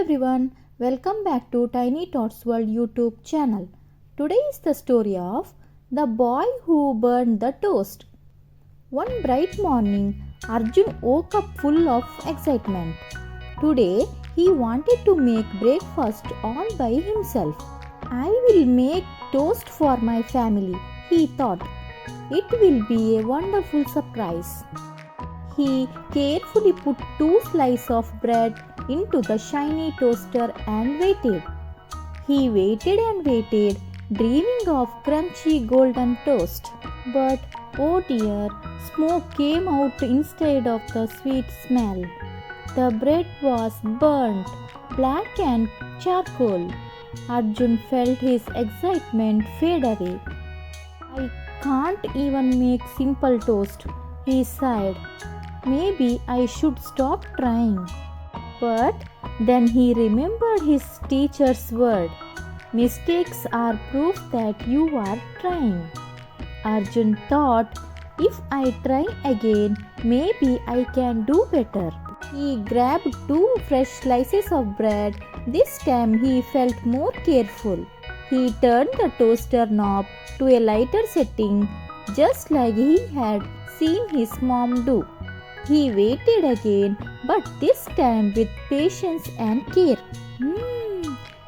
everyone, welcome back to Tiny Tots World YouTube channel. Today is the story of the boy who burned the toast. One bright morning, Arjun woke up full of excitement. Today, he wanted to make breakfast all by himself. I will make toast for my family, he thought. It will be a wonderful surprise. He carefully put 2 slices of bread into the shiny toaster and waited. He waited and waited, dreaming of crunchy golden toast. But oh dear, smoke came out instead of the sweet smell. The bread was burnt, black and charcoal. Arjun felt his excitement fade away. I can't even make simple toast, he sighed. Maybe I should stop trying. But then he remembered his teacher's word. Mistakes are proof that you are trying. Arjun thought, if I try again, maybe I can do better. He grabbed 2 fresh slices of bread. This time he felt more careful. He turned the toaster knob to a lighter setting, just like he had seen his mom do. He waited again, but this time with patience and care.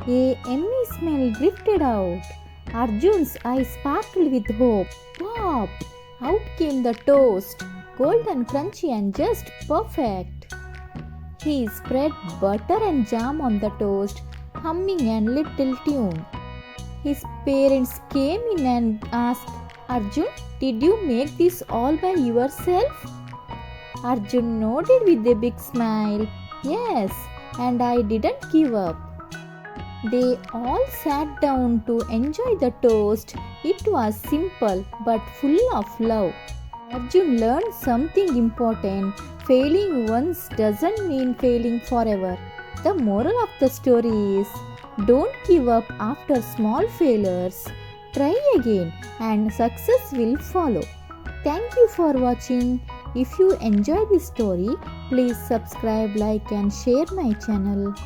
A yummy smell drifted out. Arjun's eyes sparkled with hope. Pop! Out came the toast, golden, crunchy and just perfect. He spread butter and jam on the toast, humming a little tune. His parents came in and asked, Arjun, did you make this all by yourself? Arjun nodded with a big smile. Yes, and I didn't give up. They all sat down to enjoy the toast. It was simple but full of love. Arjun learned something important. Failing once doesn't mean failing forever. The moral of the story is, don't give up after small failures. Try again and success will follow. Thank you for watching. If you enjoy this story, please subscribe, like and share my channel.